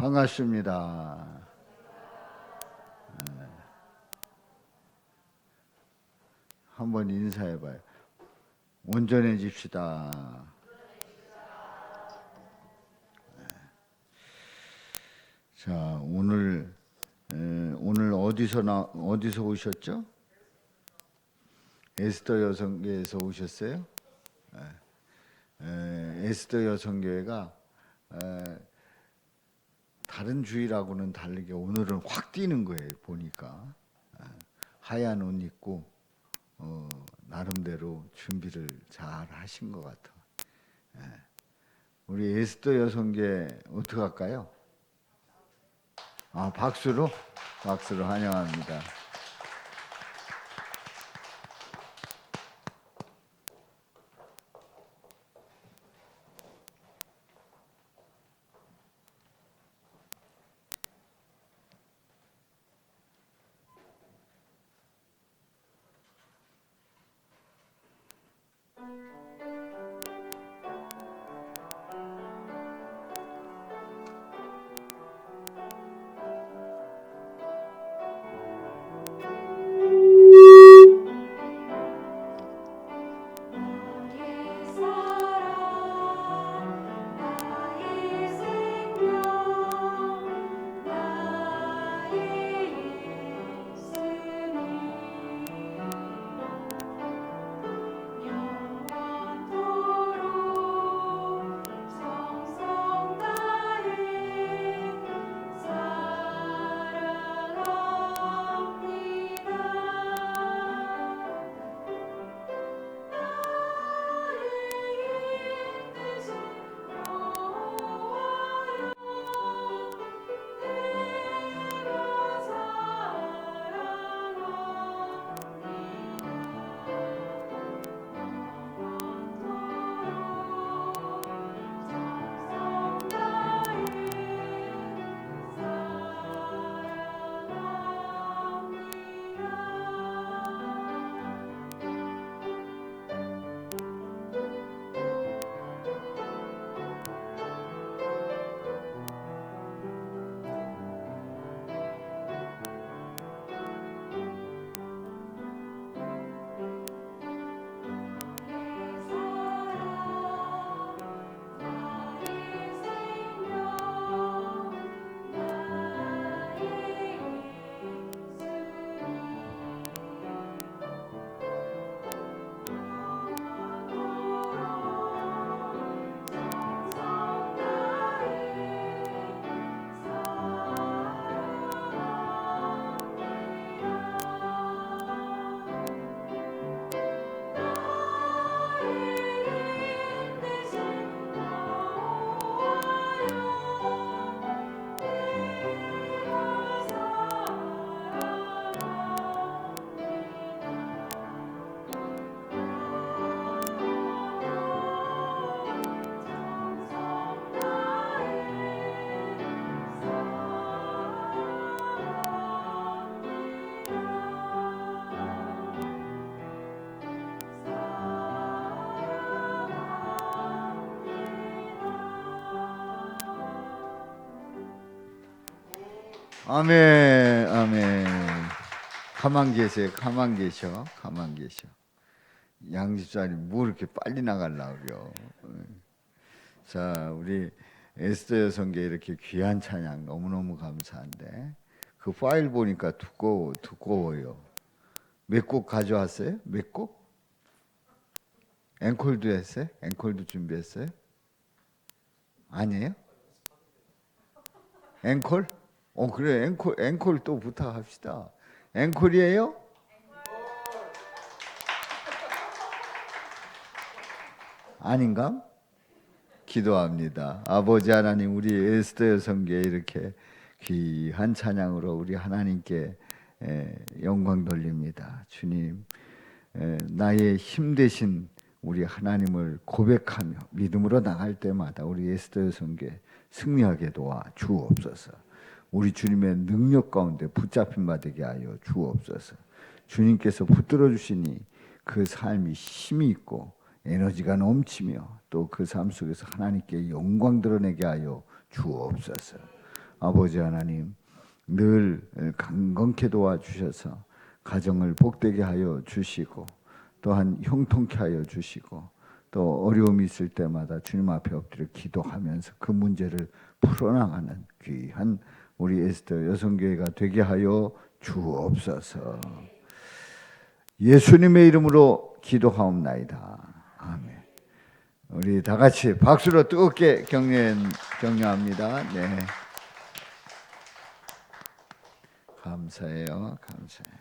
반갑습니다. 한번 인사해봐요. 온전해집시다. 자, 오늘 어디서 오셨죠? 에스더 여성교회에서 오셨어요? 에스더 여성교회가 다른 주일하고는 다르게 오늘은 확 뛰는 거예요. 보니까 하얀 옷 입고 나름대로 준비를 잘 하신 것 같아. 우리 에스더 여성교회 어떻게 할까요? 박수로 환영합니다. 아멘, 아멘. 가만 계셔. 양집사님 뭐 이렇게 빨리 나가려고 그래요. 자, 우리 에스더 여성계 이렇게 귀한 찬양 너무너무 감사한데 그 파일 보니까 두꺼워요. 몇 곡 가져왔어요? 몇 곡? 앵콜도 했어요? 앵콜도 준비했어요? 아니에요? 앵콜? 그래, 앵콜 또 부탁합시다. 앵콜이에요? 아닌가? 기도합니다. 아버지 하나님, 우리 에스더 여성교회 이렇게 귀한 찬양으로 우리 하나님께 영광 돌립니다. 주님, 나의 힘 되신 우리 하나님을 고백하며 믿음으로 나갈 때마다 우리 에스더 여성교회 승리하게 도와 주옵소서. 우리 주님의 능력 가운데 붙잡힌 바 되게 하여 주옵소서. 주님께서 붙들어 주시니 그 삶이 힘이 있고 에너지가 넘치며 또 그 삶 속에서 하나님께 영광 드러내게 하여 주옵소서. 아버지 하나님 늘 강건케 도와주셔서 가정을 복되게 하여 주시고 또한 형통케 하여 주시고 또 어려움이 있을 때마다 주님 앞에 엎드려 기도하면서 그 문제를 풀어나가는 귀한 우리 에스더 여성교회가 되게 하여 주옵소서. 예수님의 이름으로 기도하옵나이다. 아멘. 우리 다 같이 박수로 뜨겁게 격려합니다. 네. 감사해요. 감사해요.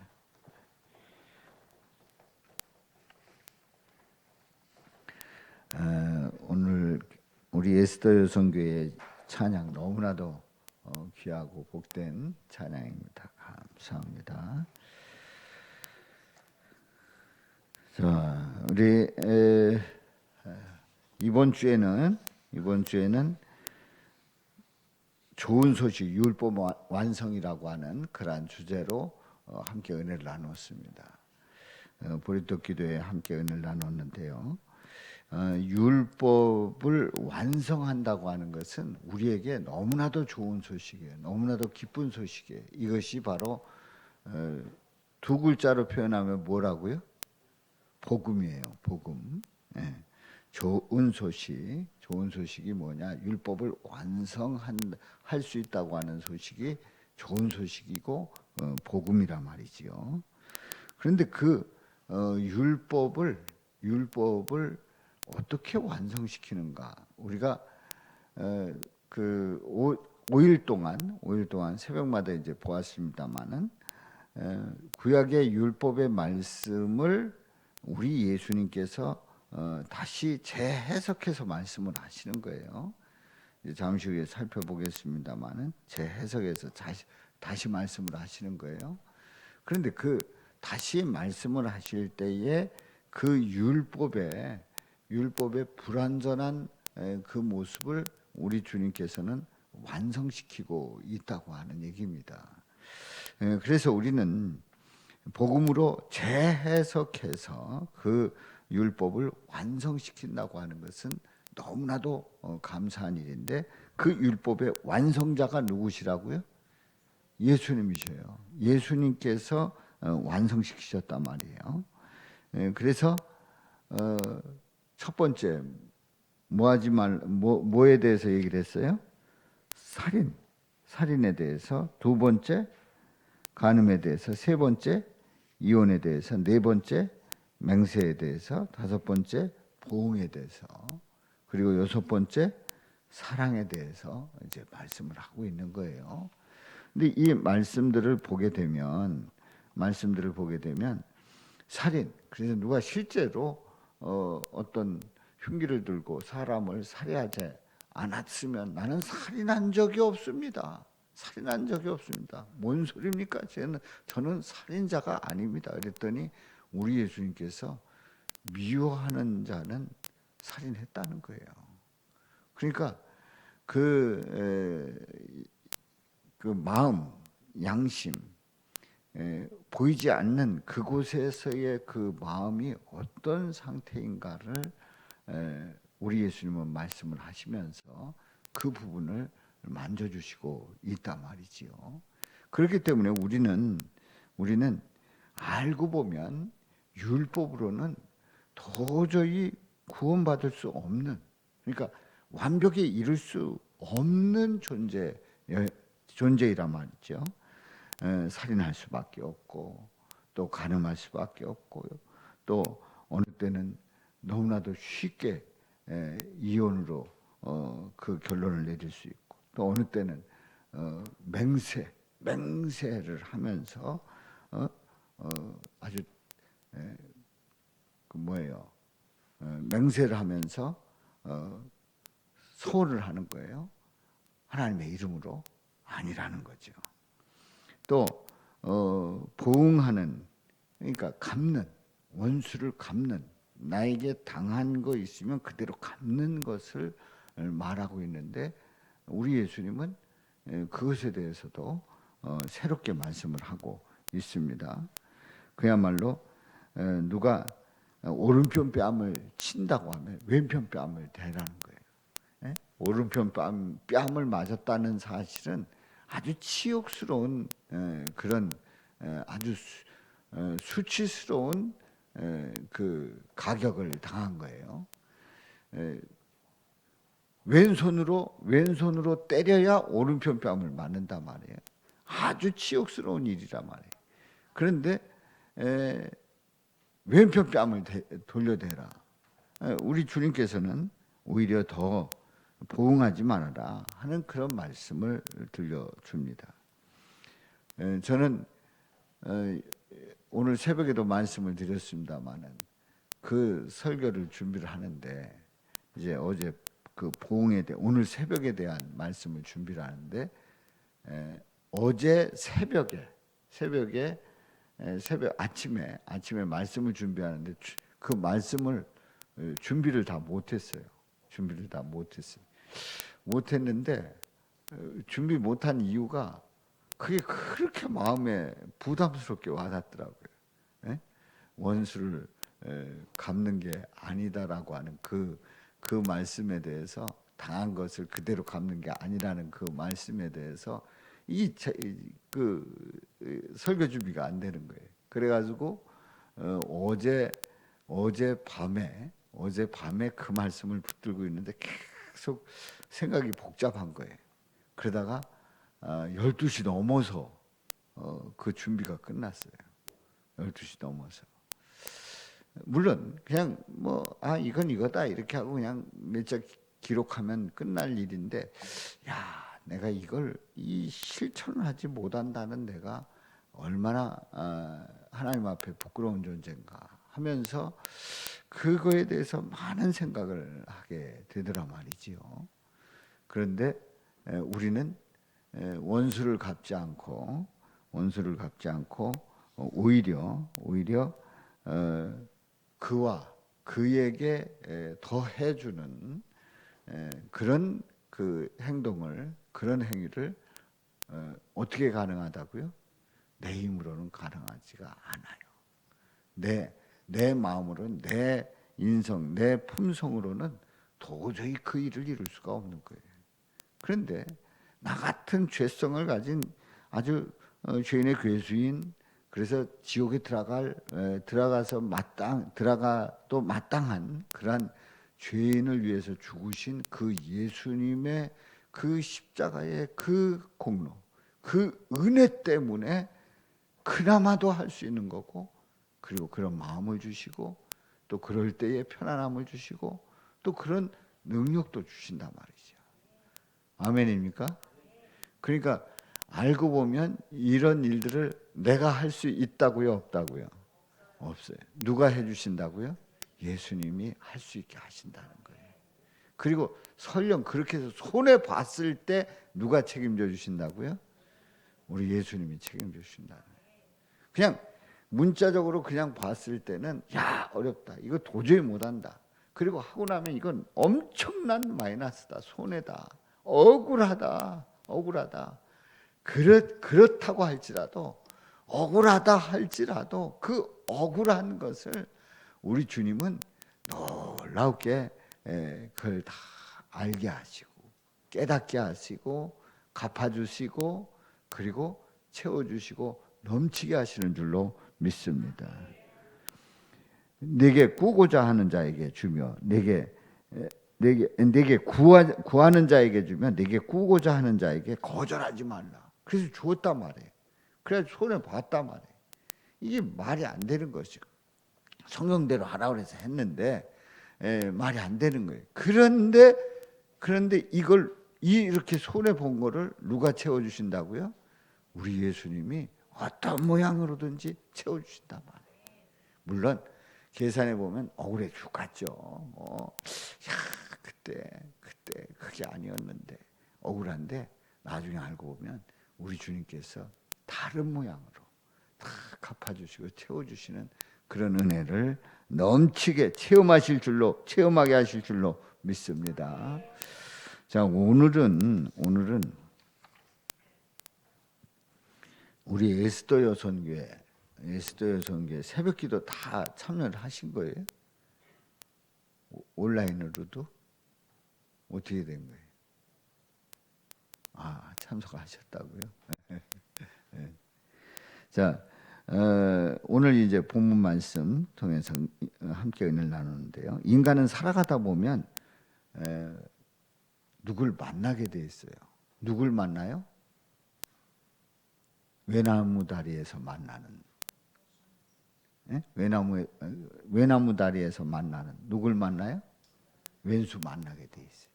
오늘 우리 에스더 여성교회 찬양 너무나도 귀하고 복된 찬양입니다. 감사합니다. 자, 우리 이번 주에는 좋은 소식 율법 완성이라고 하는 그러한 주제로 함께 은혜를 나눴습니다. 보리떡 기도에 함께 은혜를 나눴는데요. 율법을 완성한다고 하는 것은 우리에게 너무나도 좋은 소식이에요. 너무나도 기쁜 소식이에요. 이것이 바로 두 글자로 표현하면 뭐라고요? 복음이에요. 복음. 네. 좋은 소식이 뭐냐? 율법을 완성할 수 있다고 하는 소식이 좋은 소식이고 복음이란 말이지요. 그런데 그 율법을 어떻게 완성시키는가? 우리가 그 5일 동안 새벽마다 이제 보았습니다만은 구약의 율법의 말씀을 우리 예수님께서 다시 재해석해서 말씀을 하시는 거예요. 잠시 후에 살펴보겠습니다만은 재해석해서 다시 말씀을 하시는 거예요. 그런데 그 다시 말씀을 하실 때에 그 율법의 불완전한 그 모습을 우리 주님께서는 완성시키고 있다고 하는 얘기입니다. 그래서 우리는 복음으로 재해석해서 그 율법을 완성시킨다고 하는 것은 너무나도 감사한 일인데 그 율법의 완성자가 누구시라고요? 예수님이셔요. 예수님께서 완성시키셨단 말이에요. 그래서 첫 번째 뭐에 대해서 얘기를 했어요? 살인에 대해서, 두 번째 간음에 대해서, 세 번째 이혼에 대해서, 네 번째 맹세에 대해서, 다섯 번째 보응에 대해서, 그리고 여섯 번째 사랑에 대해서 이제 말씀을 하고 있는 거예요. 근데 이 말씀들을 보게 되면 살인, 그래서 누가 실제로 어떤 흉기를 들고 사람을 살해하지 않았으면 나는 살인한 적이 없습니다. 뭔 소리입니까? 저는 살인자가 아닙니다. 그랬더니 우리 예수님께서 미워하는 자는 살인했다는 거예요. 그러니까 그 마음, 양심, 보이지 않는 그곳에서의 그 마음이 어떤 상태인가를 우리 예수님은 말씀을 하시면서 그 부분을 만져주시고 있단 말이지요. 그렇기 때문에 우리는 알고 보면 율법으로는 도저히 구원받을 수 없는, 그러니까 완벽히 이룰 수 없는 존재이란 말이죠. 살인할 수밖에 없고 또 간음할 수밖에 없고 또 어느 때는 너무나도 쉽게 이혼으로 그 결론을 내릴 수 있고 또 어느 때는 맹세를 하면서 아주 맹세를 하면서 소원을 하는 거예요. 하나님의 이름으로 아니라는 거죠. 또 보응하는, 그러니까 갚는, 원수를 갚는, 나에게 당한 거 있으면 그대로 갚는 것을 말하고 있는데 우리 예수님은 그것에 대해서도 새롭게 말씀을 하고 있습니다. 그야말로 누가 오른편 뺨을 친다고 하면 왼편 뺨을 대라는 거예요. 오른편 뺨을 맞았다는 사실은 아주 치욕스러운 그런 아주 수치스러운 그 가격을 당한 거예요. 왼손으로 때려야 오른편 뺨을 맞는단 말이에요. 아주 치욕스러운 일이란 말이에요. 그런데 왼편 뺨을 돌려대라. 우리 주님께서는 오히려 더 보응하지 말아라 하는 그런 말씀을 들려줍니다. 저는 오늘 새벽에도 말씀을 드렸습니다마는 그 설교를 준비를 하는데 이제 어제 그 보응에 대해 오늘 새벽에 대한 말씀을 준비를 하는데 어제 새벽 아침에 말씀을 준비하는데 그 말씀을 준비를 다 못했어요. 못했는데 준비 못한 이유가 그게 그렇게 마음에 부담스럽게 와닿더라고요. 원수를 갚는 게 아니다라고 하는 그 말씀에 대해서, 당한 것을 그대로 갚는 게 아니라는 그 말씀에 대해서 설교 준비가 안 되는 거예요. 그래가지고 어제 밤에 그 말씀을 붙들고 있는데 계속 생각이 복잡한 거예요. 그러다가 12시 넘어서 그 준비가 끝났어요. 12시 넘어서. 물론 그냥 이건 이거다 이렇게 하고 그냥 몇 장 기록하면 끝날 일인데, 내가 이걸 실천을 하지 못한다는 내가 얼마나 하나님 앞에 부끄러운 존재인가 하면서 그거에 대해서 많은 생각을 하게 되더라 말이지요. 그런데 우리는 원수를 갚지 않고 오히려 그에게 더 해주는 그런 그 그런 행위를 어떻게 가능하다고요? 내 힘으로는 가능하지가 않아요. 내 마음으로는, 내 인성, 내 품성으로는 도저히 그 일을 이룰 수가 없는 거예요. 그런데 나 같은 죄성을 가진 아주 죄인의 괴수인, 그래서 지옥에 들어가도 마땅한 그러한 죄인을 위해서 죽으신 그 예수님의 그 십자가의 그 공로, 그 은혜 때문에 그나마도 할 수 있는 거고, 그리고 그런 마음을 주시고 또 그럴 때에 편안함을 주시고 또 그런 능력도 주신단 말이죠. 아멘입니까? 그러니까 알고 보면 이런 일들을 내가 할 수 있다고요, 없다고요? 없어요. 누가 해주신다고요? 예수님이 할 수 있게 하신다는 거예요. 그리고 설령 그렇게 해서 손해 봤을 때 누가 책임져 주신다고요? 우리 예수님이 책임져 주신다는 거예요. 그냥 문자적으로 그냥 봤을 때는 어렵다, 이거 도저히 못한다, 그리고 하고 나면 이건 엄청난 마이너스다, 손해다, 억울하다. 그렇다고 할지라도, 억울하다 할지라도 그 억울한 것을 우리 주님은 놀랍게 그걸 다 알게 하시고 깨닫게 하시고 갚아주시고 그리고 채워주시고 넘치게 하시는 줄로 믿습니다. 내게 꾸고자 하는 자에게 주며 내게 구하는 자에게 주며 내게 꾸고자 하는 자에게 거절하지 말라. 그래서 주었단 말이에요. 그래서 손해 봤단 말이에요. 이게 말이 안 되는 것이고, 성경대로 하라고 해서 했는데 말이 안 되는 거예요. 그런데 이걸 이렇게 손해 본 거를 누가 채워주신다고요? 우리 예수님이 어떤 모양으로든지 채워주신단 말이에요. 물론 계산해 보면 억울해 죽겠죠. 그때 그게 아니었는데 억울한데, 나중에 알고 보면 우리 주님께서 다른 모양으로 다 갚아주시고 채워주시는 그런 은혜를 넘치게 체험하게 하실 줄로 믿습니다. 자, 오늘은 우리 에스더 여선교회 새벽기도 다 참여를 하신 거예요? 온라인으로도? 어떻게 된 거예요? 참석하셨다고요? 네. 자, 오늘 이제 본문 말씀 통해서 함께 은혜를 나누는데요. 인간은 살아가다 보면 누굴 만나게 돼 있어요. 누굴 만나요? 외나무 다리에서 만나는. 외나무 다리에서 만나는. 누굴 만나요? 왼수 만나게 돼 있어요.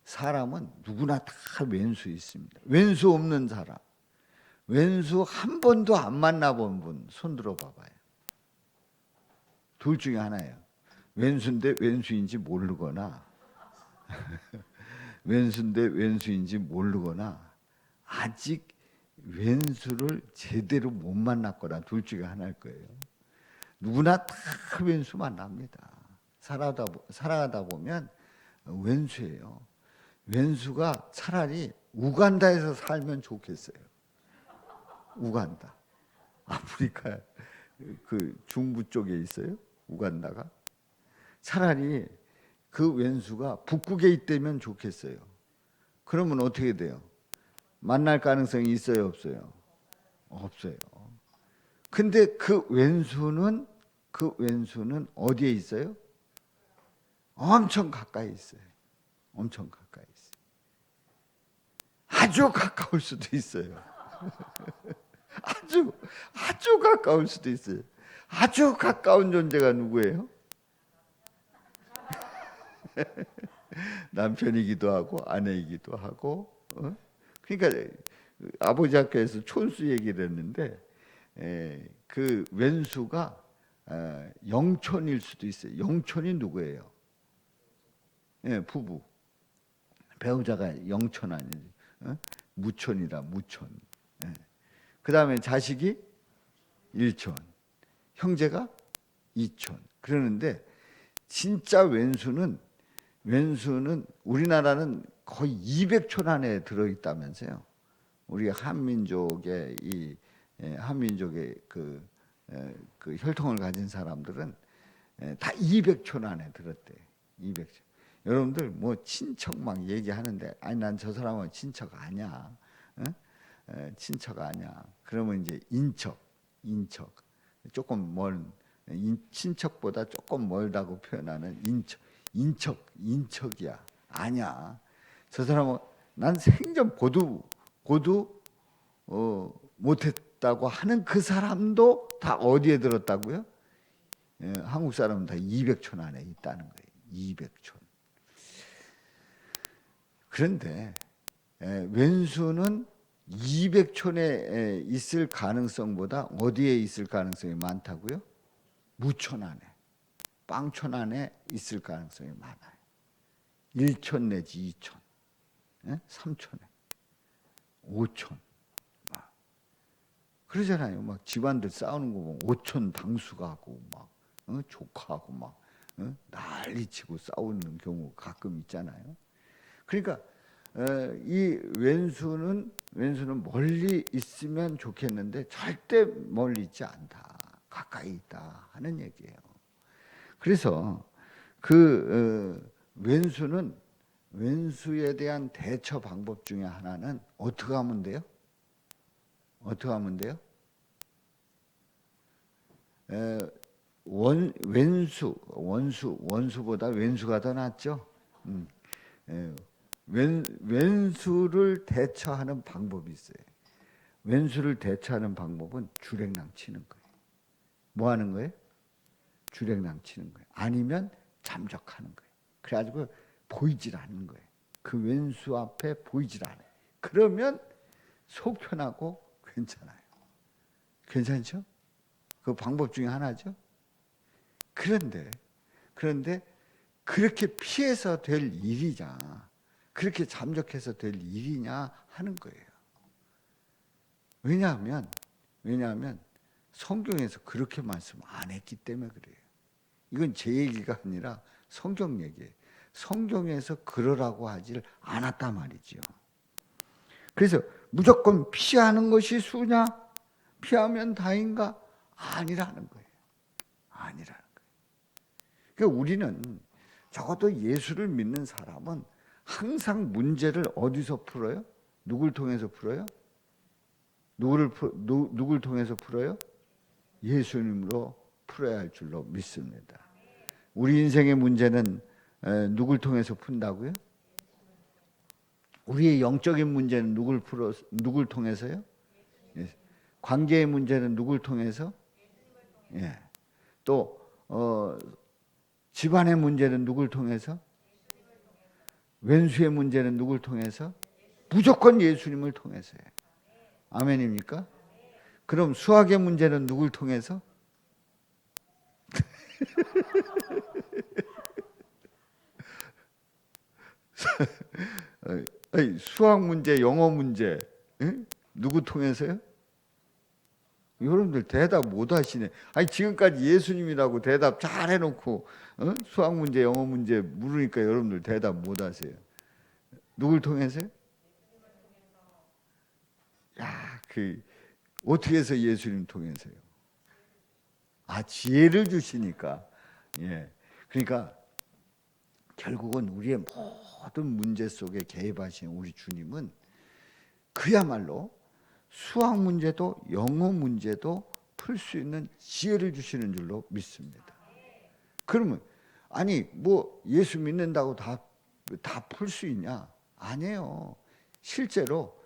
사람은 누구나 다 왼수 있습니다. 왼수 없는 사람, 왼수 한 번도 안 만나본 분 손 들어 봐봐요. 둘 중에 하나예요. 왼수인데 왼수인지 모르거나 왼수인데 왼수인지 모르거나 아직 왼수를 제대로 못 만났거나 둘 중에 하나일 거예요. 누구나 다 왼수 만납니다. 살아가다 보면 왼수예요. 왼수가 차라리 우간다에서 살면 좋겠어요. 우간다. 아프리카 그 중부 쪽에 있어요. 우간다가. 차라리 그 왼수가 북극에 있다면 좋겠어요. 그러면 어떻게 돼요? 만날 가능성이 있어요, 없어요? 없어요. 근데 그 왼수는 어디에 있어요? 엄청 가까이 있어요. 엄청 가까이 있어요. 아주 가까울 수도 있어요. 아주 가까울 수도 있어요. 아주 가까운 존재가 누구예요? 남편이기도 하고 아내이기도 하고. 그러니까 아버지 학교에서 촌수 얘기를 했는데 그 왼수가 영촌일 수도 있어요. 영촌이 누구예요? 부부. 배우자가 영촌 아니지. 무촌이라 무촌. 그 다음에 자식이 1촌, 형제가 2촌. 그러는데 진짜 왼수는 우리나라는 거의 200촌 안에 들어있다면서요. 우리 한민족의 그 혈통을 가진 사람들은 다 200촌 안에 들었대. 200촌. 여러분들 뭐 친척 막 얘기하는데 아니 난 저 사람은 친척 아니야. 친척 아니야. 그러면 이제 인척 조금 먼 친척보다 조금 멀다고 표현하는 인척이야. 아니야. 저 사람은 난 생전 보도 못했다고 하는 그 사람도 다 어디에 들었다고요? 한국 사람은 다 200촌 안에 있다는 거예요. 200촌. 그런데 왼수는 200촌에 있을 가능성보다 어디에 있을 가능성이 많다고요? 무촌 안에, 빵촌 안에 있을 가능성이 많아요. 1촌 내지 2촌, 3촌에, 5촌. 그러잖아요. 막 집안들 싸우는 거 보면 5촌 당수가고 막 조카하고 막 난리치고 싸우는 경우 가끔 있잖아요. 그러니까 이 왼수는 멀리 있으면 좋겠는데 절대 멀리 있지 않다. 가까이 있다 하는 얘기예요. 그래서 그 왼수에 대한 대처 방법 중에 하나는 어떻게 하면 돼요? 어떻게 하면 돼요? 원수보다 왼수가 더 낫죠. 왼수를 대처하는 방법이 있어요. 왼수를 대처하는 방법은 주랭랑 치는 거예요. 뭐 하는 거예요? 주랭랑 치는 거예요. 아니면 잠적하는 거예요. 그래가지고 보이질 않는 거예요. 그 왼수 앞에 보이질 않아요. 그러면 속 편하고 괜찮아요. 괜찮죠? 그 방법 중에 하나죠. 그런데 그렇게 피해서 될 일이냐, 그렇게 잠적해서 될 일이냐 하는 거예요. 왜냐하면 성경에서 그렇게 말씀 안 했기 때문에 그래요. 이건 제 얘기가 아니라 성경 얘기예요. 성경에서 그러라고 하질 않았단 말이죠. 그래서 무조건 피하는 것이 수냐? 피하면 다인가? 아니라는 거예요. 아니라는 거예요. 그러니까 우리는 적어도 예수를 믿는 사람은 항상 문제를 어디서 풀어요? 누굴 통해서 풀어요? 누굴 통해서 풀어요? 예수님으로 풀어야 할 줄로 믿습니다. 우리 인생의 문제는 누굴 통해서 푼다고요? 우리의 영적인 문제는 누굴 통해서요? 예. 관계의 문제는 누굴 통해서? 예. 또 집안의 문제는 누굴 통해서? 왼수의 문제는 누굴 통해서? 무조건 예수님을 통해서요. 아멘입니까? 그럼 수학의 문제는 누굴 통해서? 수학 문제, 영어 문제, 응? 누구 통해서요? 여러분들 대답 못 하시네. 아니 지금까지 예수님이라고 대답 잘 해놓고 수학 문제, 영어 문제 물으니까 여러분들 대답 못 하세요. 누굴 통해서요? 야, 어떻게 해서 예수님 통해서요? 지혜를 주시니까. 예. 그러니까 결국은 우리의 모든 문제 속에 개입하신 우리 주님은 그야말로 수학 문제도 영어 문제도 풀 수 있는 지혜를 주시는 줄로 믿습니다. 그러면 예수 믿는다고 다 풀 수 있냐? 아니에요. 실제로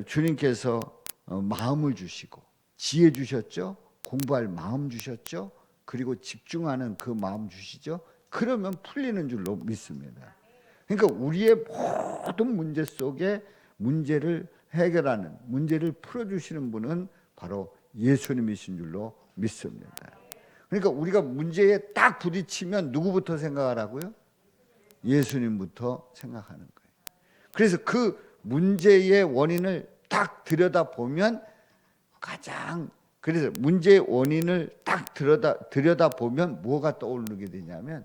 주님께서 마음을 주시고 지혜 주셨죠. 공부할 마음 주셨죠. 그리고 집중하는 그 마음 주시죠. 그러면 풀리는 줄로 믿습니다. 그러니까 우리의 모든 문제 속에 문제를 해결하는, 문제를 풀어주시는 분은 바로 예수님이신 줄로 믿습니다. 그러니까 우리가 문제에 딱 부딪히면 누구부터 생각하라고요? 예수님부터 생각하는 거예요. 그래서 그 문제의 원인을 딱 들여다보면 그래서 문제의 원인을 딱 들여다보면 뭐가 떠오르게 되냐면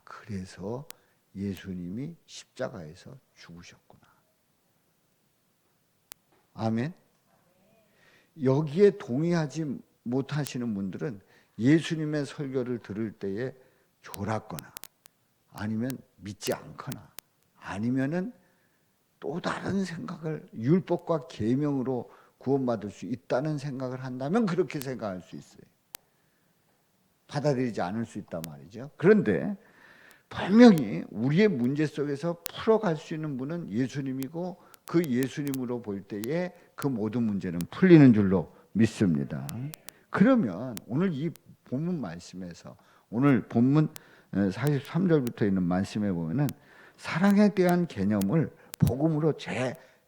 그래서 예수님이 십자가에서 죽으셨구나. 아멘. 여기에 동의하지 못하시는 분들은 예수님의 설교를 들을 때에 졸았거나 아니면 믿지 않거나 아니면은 또 다른 생각을 율법과 계명으로 구원받을 수 있다는 생각을 한다면 그렇게 생각할 수 있어요. 받아들이지 않을 수 있단 말이죠. 그런데 분명히 우리의 문제 속에서 풀어갈 수 있는 분은 예수님이고 그 예수님으로 볼 때에 그 모든 문제는 풀리는 줄로 믿습니다. 그러면 오늘 이 본문 말씀에서 오늘 본문 43절부터 있는 말씀에 보면은 사랑에 대한 개념을 복음으로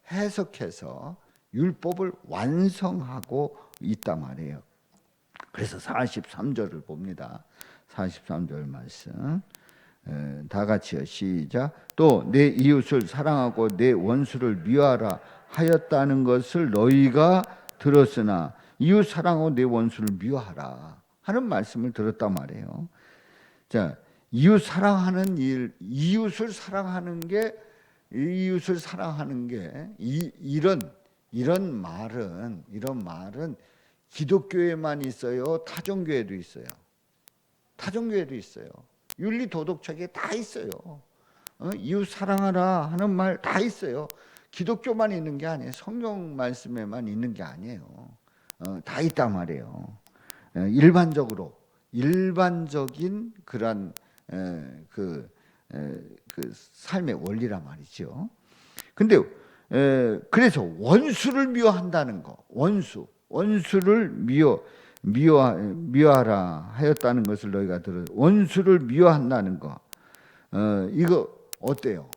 재해석해서 율법을 완성하고 있단 말이에요. 그래서 43절을 봅니다. 43절 말씀 다 같이요. 시작. 또 내 이웃을 사랑하고 내 원수를 미워하라 하였다는 것을 너희가 들었으나 이웃 사랑하고 내 원수를 미워하라 하는 말씀을 들었단 말이에요. 자, 이웃 사랑하는 일, 이웃을 사랑하는 게 이런 말은 기독교에만 있어요? 타종교에도 있어요? 타종교에도 있어요. 윤리 도덕책에 다 있어요. 이웃 사랑하라 하는 말 다 있어요. 기독교만 있는 게 아니에요. 성경 말씀에만 있는 게 아니에요. 다 있단 말이에요. 일반적인 그런 그 삶의 원리란 말이죠. 근데 그래서 원수를 미워한다는 거, 원수를 미워하라 하였다는 것을 너희가 들어. 원수를 미워한다는 거, 이거 어때요?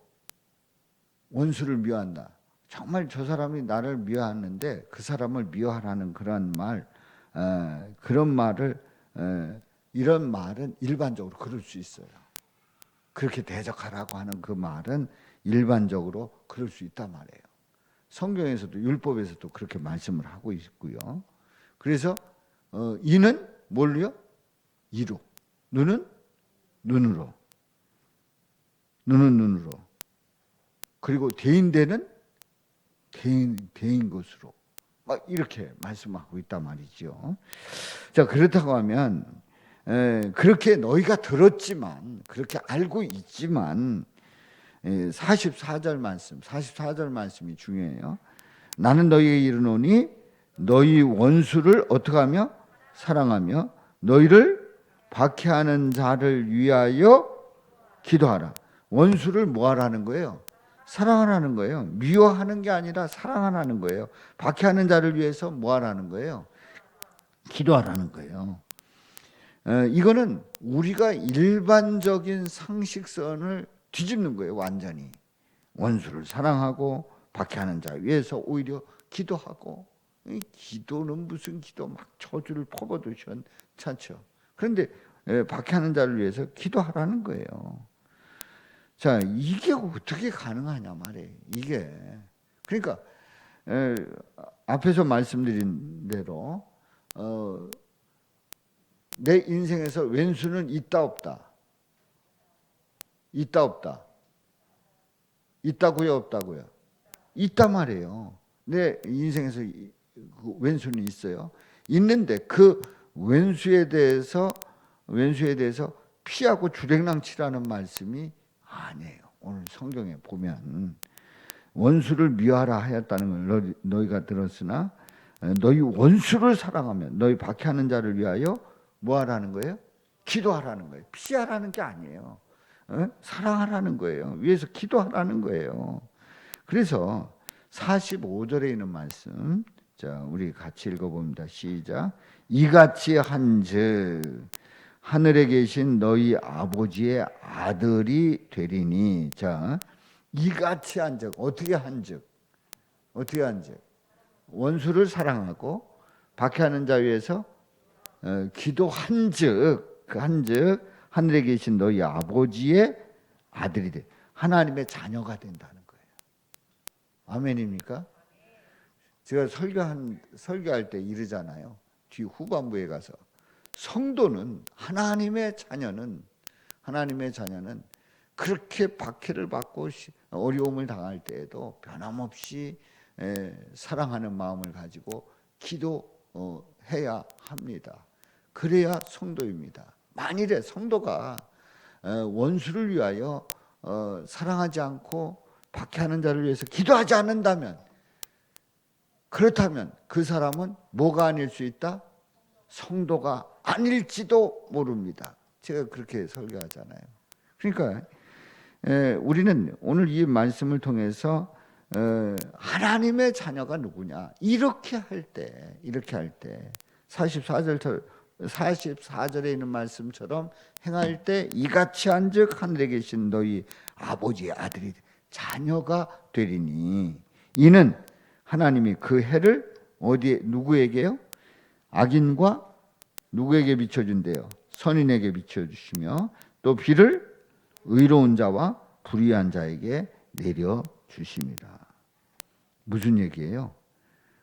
원수를 미워한다. 정말 저 사람이 나를 미워하는데 그 사람을 미워하라는 그런 말을 이런 말은 일반적으로 그럴 수 있어요. 그렇게 대적하라고 하는 그 말은 일반적으로 그럴 수 있단 말이에요. 성경에서도 율법에서도 그렇게 말씀을 하고 있고요. 그래서 이는 뭘로요? 이로, 눈은 눈으로, 그리고 대인되는 대인 것으로 막 이렇게 말씀하고 있단 말이죠. 자, 그렇다고 하면 그렇게 너희가 들었지만, 그렇게 알고 있지만 44절 말씀이 중요해요. 나는 너희에게 이르노니 너희 원수를 어떻게 하며 사랑하며 너희를 박해하는 자를 위하여 기도하라. 원수를 뭐 하라는 거예요? 사랑하라는 거예요. 미워하는 게 아니라 사랑하라는 거예요. 박해하는 자를 위해서 뭐 하라는 거예요? 기도하라는 거예요. 이거는 우리가 일반적인 상식선을 뒤집는 거예요. 완전히. 원수를 사랑하고 박해하는 자 위해서 오히려 기도하고, 기도는 무슨 기도 막 저주를 퍼부어도 괜찮죠. 그런데 박해하는 자를 위해서 기도하라는 거예요. 자, 이게 어떻게 가능하냐 말이에요. 이게 그러니까 앞에서 말씀드린 대로 내 인생에서 왼수는 있다 없다? 있다 없다? 있다고요 없다고요? 있단 말이에요. 내 인생에서 왼수는 있어요. 있는데 그 왼수에 대해서 피하고 주랭랑치라는 말씀이 아니에요. 오늘 성경에 보면 원수를 미워하라 하였다는 걸 너희가 들었으나 너희 원수를 사랑하며 너희 박해하는 자를 위하여 뭐 하라는 거예요? 기도하라는 거예요. 피하라는 게 아니에요. 사랑하라는 거예요. 위에서 기도하라는 거예요. 그래서 45절에 있는 말씀, 자, 우리 같이 읽어봅니다. 시작. 이같이 한즉 하늘에 계신 너희 아버지의 아들이 되리니. 자, 이같이 한즉 어떻게 한즉? 원수를 사랑하고 박해하는 자 위해서 기도한즉, 그 한즉 하늘에 계신 너희 아버지의 아들이 돼. 하나님의 자녀가 된다는 거예요. 아멘입니까? 제가 설교할 때 이러잖아요. 뒤 후반부에 가서 성도는 하나님의 자녀는 그렇게 박해를 받고 어려움을 당할 때에도 변함없이 사랑하는 마음을 가지고 기도해야 합니다. 그래야 성도입니다. 만일에 성도가 원수를 위하여 사랑하지 않고 박해하는 자를 위해서 기도하지 않는다면, 그렇다면 그 사람은 뭐가 아닐 수 있다? 성도가 아닐지도 모릅니다. 제가 그렇게 설교하잖아요. 그러니까 우리는 오늘 이 말씀을 통해서 하나님의 자녀가 누구냐, 이렇게 할 때 44절에 있는 말씀처럼 행할 때 이같이 한즉 하늘에 계신 너희 아버지의 아들이 자녀가 되리니. 이는 하나님이 그 해를 어디에 누구에게요? 악인과 누구에게 비춰준대요? 선인에게 비춰주시며 또 비를 의로운 자와 불의한 자에게 내려주십니다. 무슨 얘기예요?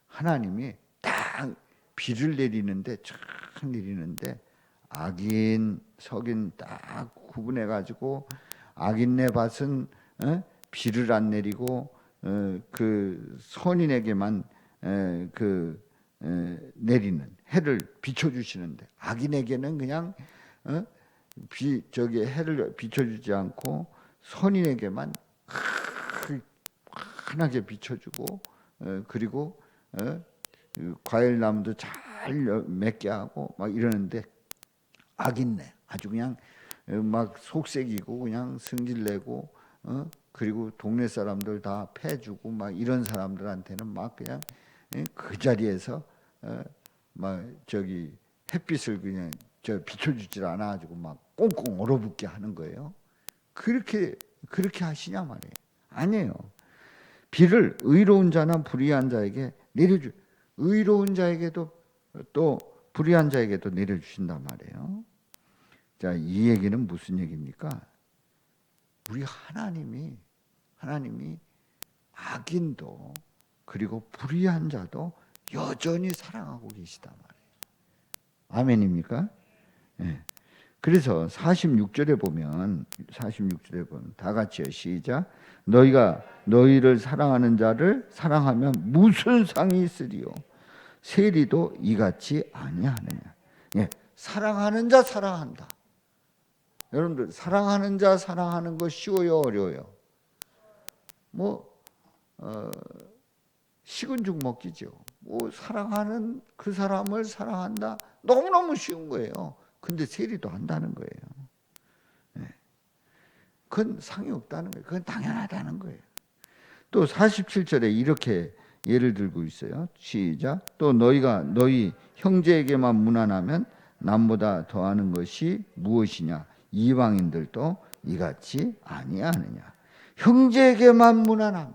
하나님이 딱 비를 내리는데 악인 석인 딱 구분해가지고 악인네 밭은 비를 안 내리고 그 선인에게만 내리는 해를 비춰주시는데, 악인에게는 그냥 해를 비춰주지 않고 선인에게만 환하게 비춰주고, 그리고 과일나무도 잘 맺게 하고 막 이러는데, 악인네 아주 그냥 막 속색이고 그냥 승질내고 그리고 동네 사람들 다 패주고 막 이런 사람들한테는 막 그냥 그 자리에서 막 햇빛을 그냥 비춰주질 않아가지고 막 꽁꽁 얼어붙게 하는 거예요. 그렇게 하시냐 말이에요. 아니에요. 비를 의로운 자나 불의한 자에게 내려주. 의로운 자에게도 또 불의한 자에게도 내려주신단 말이에요. 자, 이 얘기는 무슨 얘기입니까? 우리 하나님이 악인도 그리고 불의한 자도 여전히 사랑하고 계시단 말이에요. 아멘입니까? 네. 그래서 46절에 보면 다 같이요. 시작. 너희가 너희를 사랑하는 자를 사랑하면 무슨 상이 있으리요? 세리도 이같이 아니하느냐. 예, 사랑하는 자 사랑한다. 여러분들 사랑하는 자 사랑하는 거 쉬워요, 어려워요? 뭐 식은 죽 먹기죠. 뭐 사랑하는 그 사람을 사랑한다. 너무너무 쉬운 거예요. 근데 세리도 한다는 거예요. 그건 상이 없다는 거예요. 그건 당연하다는 거예요. 또 47절에 이렇게 예를 들고 있어요. 시작. 또 너희가 너희 형제에게만 무난하면 남보다 더하는 것이 무엇이냐? 이방인들도 이같이 아니하느냐? 형제에게만 무난하면,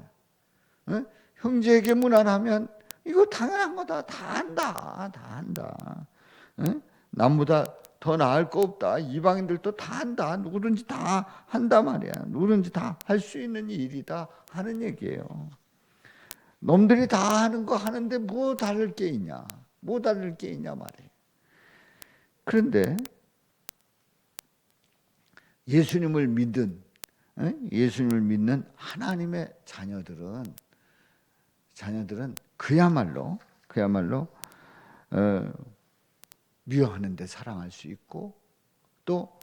형제에게 무난하면 이거 당연한 거다. 다 한다. 다 한다. 남보다 더 나을 거 없다. 이방인들도 다 한다. 누구든지 다 한다 말이야. 누구든지 다 할 수 있는 일이다 하는 얘기예요. 놈들이 다 하는 거 하는데 뭐 다를 게 있냐? 뭐 다를 게 있냐 말이에요. 그런데 예수님을 믿는 하나님의 자녀들은 그야말로 미워하는데 사랑할 수 있고 또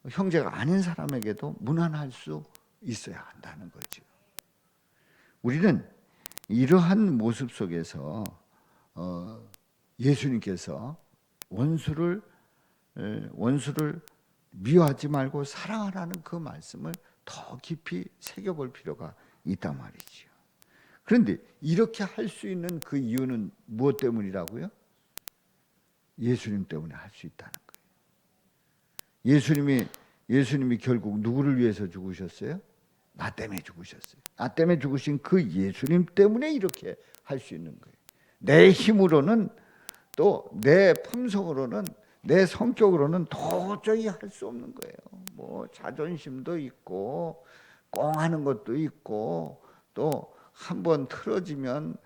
형제가 아닌 사람에게도 무난할 수 있어야 한다는 거죠. 우리는 이러한 모습 속에서 예수님께서 원수를 미워하지 말고 사랑하라는 그 말씀을 더 깊이 새겨볼 필요가 있단 말이지요. 그런데 이렇게 할 수 있는 그 이유는 무엇 때문이라고요? 예수님 때문에 할 수 있다는 거예요. 예수님이 결국 누구를 위해서 죽으셨어요? 나 때문에 죽으셨어요. 나 때문에 죽으신 그 예수님 때문에 이렇게 할 수 있는 거예요. 내 힘으로는 또 내 품성으로는 내 성격으로는 도저히 할 수 없는 거예요. 뭐 자존심도 있고 꽁하는 것도 있고 또 한번 틀어지면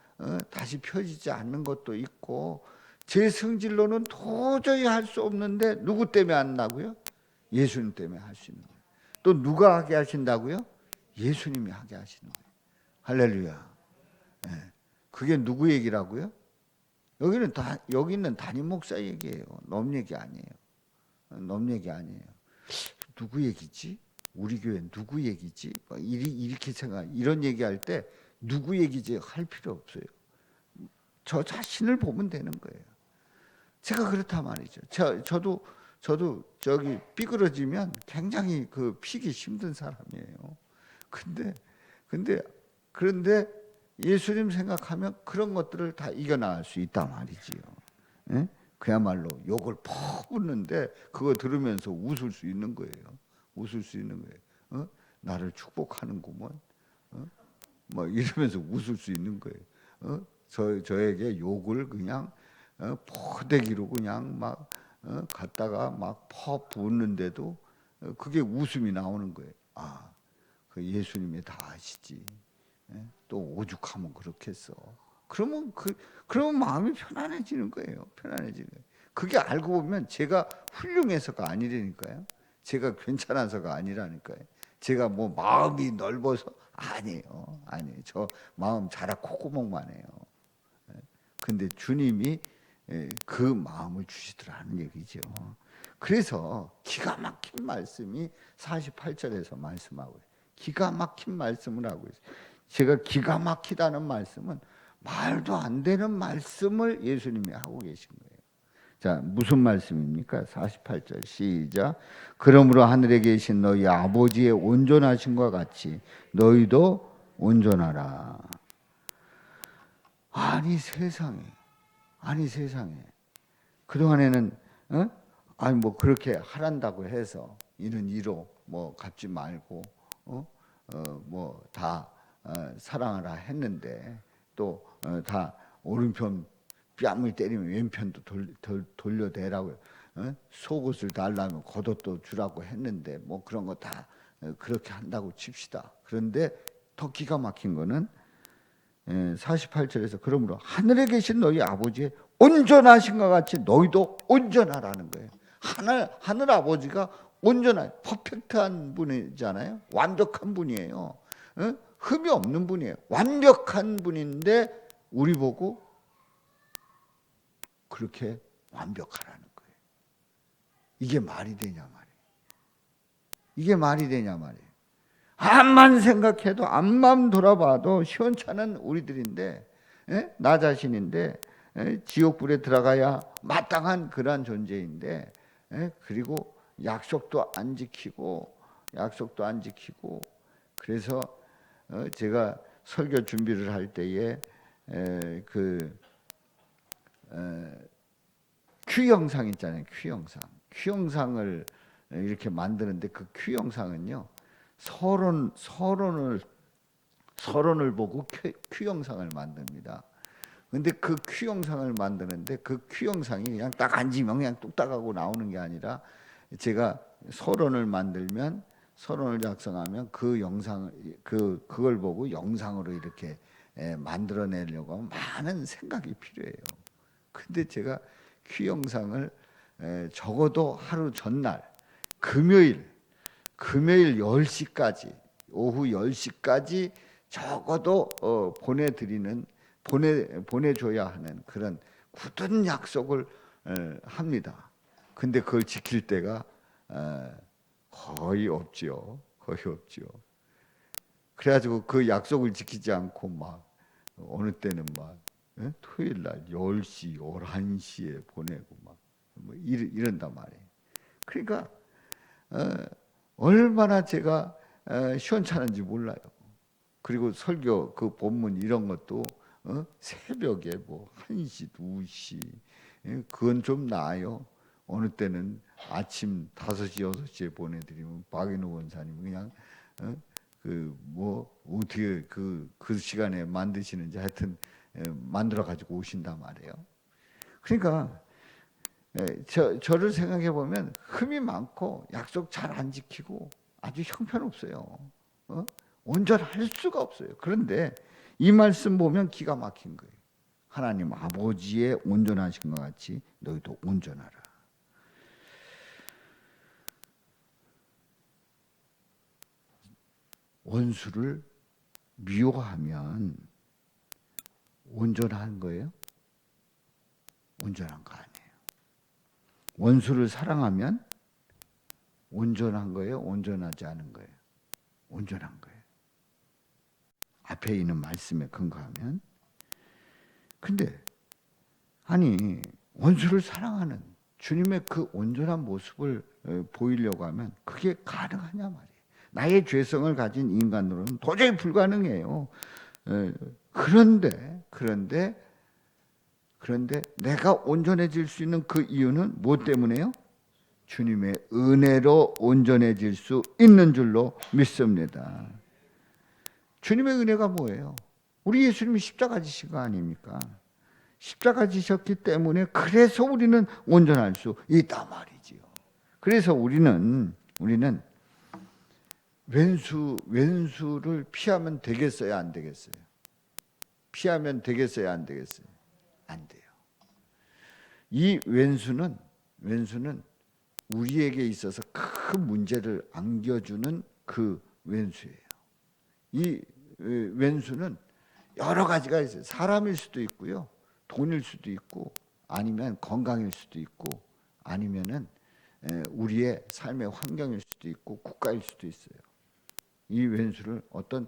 다시 펴지지 않는 것도 있고 제 성질로는 도저히 할 수 없는데 누구 때문에 한다고요? 예수님 때문에 할 수 있는 거예요. 또 누가 하게 하신다고요? 예수님이 하게 하시는 거예요. 할렐루야. 그게 누구 얘기라고요? 여기는 담임 목사 얘기예요. 놈 얘기 아니에요. 놈 얘기 아니에요. 누구 얘기지? 우리 교회 누구 얘기지? 이렇게 이런 얘기할 때 누구 얘기지 할 필요 없어요. 저 자신을 보면 되는 거예요. 제가 그렇단 말이죠. 저도 저기 삐그러지면 굉장히 그 피기 힘든 사람이에요. 그런데 예수님 생각하면 그런 것들을 다 이겨나갈 수 있단 말이지요. 그야말로 욕을 퍼붓는데 그거 들으면서 웃을 수 있는 거예요. 웃을 수 있는 거예요. 나를 축복하는구먼. 뭐 이러면서 웃을 수 있는 거예요. 저에게 욕을 그냥 포대기로 그냥 막 갖다가 막 퍼붓는데도 그게 웃음이 나오는 거예요. 아, 그 예수님이 다 아시지. 또 오죽하면 그렇겠어. 그러면 마음이 편안해지는 거예요. 편안해지는 거예요. 그게 알고 보면 제가 훌륭해서가 아니라니까요. 제가 괜찮아서가 아니라니까요. 제가 뭐 마음이 넓어서 아니에요. 저 마음 자라 콧구멍만 해요. 근데 주님이 그 마음을 주시더라는 얘기죠. 그래서 기가 막힌 말씀이 48절에서 말씀하고 있어요. 기가 막힌 말씀을 하고 있어요. 제가 기가 막히다는 말씀은 말도 안 되는 말씀을 예수님이 하고 계신 거예요. 자, 무슨 말씀입니까? 48절 시작. 그러므로 하늘에 계신 너희 아버지의 온전하심과 같이 너희도 온전하라. 아니 세상에 그동안에는 아니 뭐 그렇게 하란다고 해서 이는 이로 뭐 갚지 말고 뭐 다 사랑하라 했는데 또 다 오른편 뺨을 때리면 왼편도 돌려대라고 속옷을 달라면 겉옷도 주라고 했는데 뭐 그런 거 다 그렇게 한다고 칩시다. 그런데 더 기가 막힌 거는 48절에서 그러므로 하늘에 계신 너희 아버지의 온전하신 것 같이 너희도 온전하라는 거예요. 하늘 아버지가 퍼펙트한 분이잖아요. 완벽한 분이에요. 흠이 없는 분이에요. 완벽한 분인데 우리 보고 그렇게 완벽하라는 거예요. 이게 말이 되냐 말이에요. 암만 생각해도 암만 돌아봐도 시원찮은 우리들인데, 나 자신인데, 지옥불에 들어가야 마땅한 그러한 존재인데, 그리고 약속도 안 지키고 그래서 제가 설교 준비를 할 때에 큐 영상 있잖아요. 큐 영상을 이렇게 만드는데 그 큐 영상은요, 서론을 보고 큐 영상을 만듭니다. 근데 그 큐 영상을 만드는데 그 큐 영상이 그냥 딱 앉으면 그냥 뚝딱하고 나오는 게 아니라, 제가 서론을 작성하면 그 영상 그걸 보고 영상으로 이렇게 만들어내려고 하면 많은 생각이 필요해요. 근데 제가 큐 영상을 적어도 하루 전날 금요일 10시까지, 오후 10시까지 적어도 보내줘야 하는 그런 굳은 약속을 합니다. 근데 그걸 지킬 때가 거의 없지요. 그래가지고 그 약속을 지키지 않고 막 어느 때는 막 토요일 날 10시, 11시에 보내고 막 뭐 이런단 말이에요. 그러니까 얼마나 제가 시원찮은지 몰라요. 그리고 설교 그 본문 이런 것도 새벽에 뭐 1시, 2시, 그건 좀 나아요. 어느 때는 아침 5시, 6시에 보내드리면 박인호 원사님 그냥 어떻게 그 시간에 만드시는지 하여튼 만들어 가지고 오신단 말이에요. 그러니까 저를 생각해 보면 흠이 많고 약속 잘 안 지키고 아주 형편없어요. 온전할 수가 없어요. 그런데 이 말씀 보면 기가 막힌 거예요. 하나님 아버지의 온전하신 것 같이 너희도 온전하라. 원수를 미워하면 온전한 거예요? 온전한 거 아니에요. 원수를 사랑하면 온전한 거예요? 온전하지 않은 거예요? 온전한 거예요. 앞에 있는 말씀에 근거하면. 근데 아니 원수를 사랑하는 주님의 그 온전한 모습을 보이려고 하면 그게 가능하냐 말이에요. 나의 죄성을 가진 인간으로는 도저히 불가능해요. 그런데 내가 온전해질 수 있는 그 이유는 무엇 때문에요? 주님의 은혜로 온전해질 수 있는 줄로 믿습니다. 주님의 은혜가 뭐예요? 우리 예수님이 십자가 지신 거 아닙니까? 십자가 지셨기 때문에 그래서 우리는 온전할 수 있단 말이지요. 그래서 우리는 왼수를 피하면 되겠어요, 안 되겠어요? 피하면 되겠어요, 안 되겠어요? 안 돼요. 이 왼수는 우리에게 있어서 큰 문제를 안겨주는 그 왼수예요. 이 왼수는 여러 가지가 있어요. 사람일 수도 있고요, 돈일 수도 있고, 아니면 건강일 수도 있고, 아니면은 우리의 삶의 환경일 수도 있고, 국가일 수도 있어요. 이 왼수를 어떤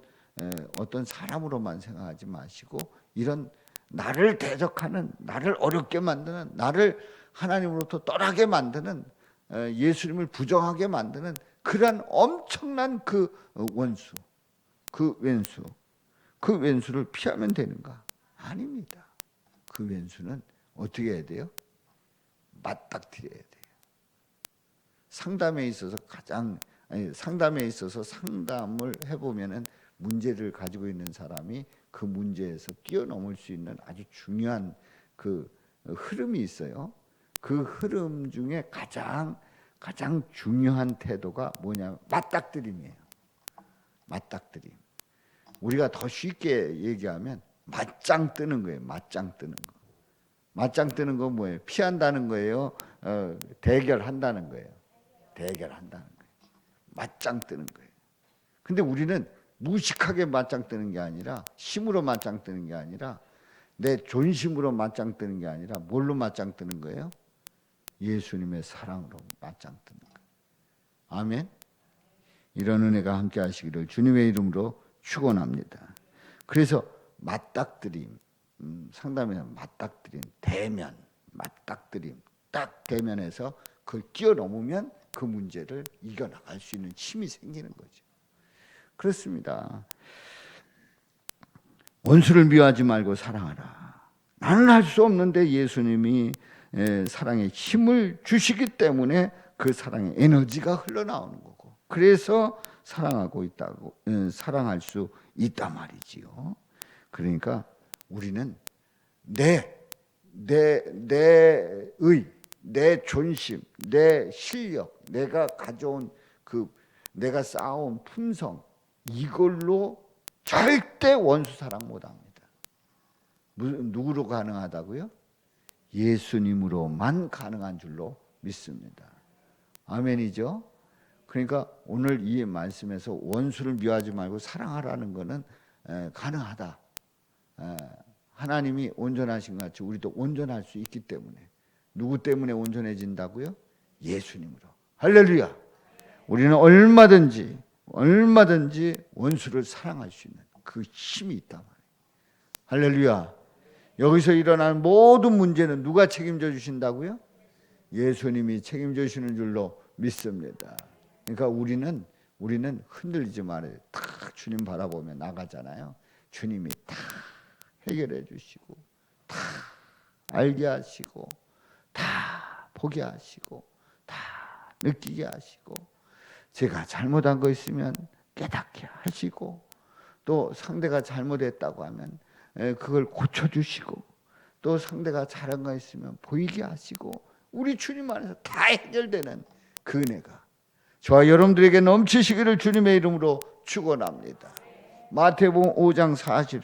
사람으로만 생각하지 마시고, 이런 나를 대적하는, 나를 어렵게 만드는, 나를 하나님으로부터 떠나게 만드는, 예수님을 부정하게 만드는 그런 엄청난 그 원수, 그 왼수를 피하면 되는가? 아닙니다. 그 왼수는 어떻게 해야 돼요? 맞닥뜨려야 돼요. 상담에 있어서 상담을 해보면은 문제를 가지고 있는 사람이 그 문제에서 뛰어넘을 수 있는 아주 중요한 그 흐름이 있어요. 그 흐름 중에 가장 중요한 태도가 뭐냐면 맞닥뜨림이에요. 맞닥뜨림. 우리가 더 쉽게 얘기하면 맞짱 뜨는 거예요. 맞짱 뜨는 거. 맞짱 뜨는 건 뭐예요? 피한다는 거예요? 대결한다는 거예요? 대결한다는 거예요. 맞짱 뜨는 거예요. 근데 우리는 무식하게 맞짱 뜨는 게 아니라, 힘으로 맞짱 뜨는 게 아니라, 내 존심으로 맞짱 뜨는 게 아니라 뭘로 맞짱 뜨는 거예요? 예수님의 사랑으로 맞짱 뜨는 거예요. 아멘. 이런 은혜가 함께 하시기를 주님의 이름으로 축원합니다. 그래서 맞닥뜨림, 상담에는 맞닥뜨림, 대면, 맞닥뜨림, 딱 대면해서 그걸 뛰어넘으면 그 문제를 이겨나갈 수 있는 힘이 생기는 거죠. 그렇습니다. 원수를 미워하지 말고 사랑하라. 나는 할 수 없는데 예수님이 사랑의 힘을 주시기 때문에 그 사랑의 에너지가 흘러나오는 거고, 그래서 사랑하고 있다고, 사랑할 수 있단 말이지요. 그러니까 우리는 내 존심, 내 실력, 내가 가져온 내가 쌓아온 품성, 이걸로 절대 원수 사랑 못합니다. 누구로 가능하다고요? 예수님으로만 가능한 줄로 믿습니다. 아멘이죠? 그러니까 오늘 이 말씀에서 원수를 미워하지 말고 사랑하라는 것은 가능하다. 하나님이 온전하신 것 같이 우리도 온전할 수 있기 때문에. 누구 때문에 온전해진다고요? 예수님으로. 할렐루야. 우리는 얼마든지 원수를 사랑할 수 있는 그 힘이 있단 말이에요. 할렐루야. 여기서 일어나는 모든 문제는 누가 책임져 주신다고요? 예수님이 책임져 주시는 줄로 믿습니다. 그러니까 우리는 흔들리지 말아요. 딱 주님 바라보며 나가잖아요. 주님이 다 해결해 주시고, 다 알게 하시고, 다 보게 하시고, 다 느끼게 하시고, 제가 잘못한 거 있으면 깨닫게 하시고, 또 상대가 잘못했다고 하면 그걸 고쳐주시고, 또 상대가 잘한 거 있으면 보이게 하시고, 우리 주님 안에서 다 해결되는 그 은혜가 저와 여러분들에게 넘치시기를 주님의 이름으로 축원합니다. 마태복음 5장 44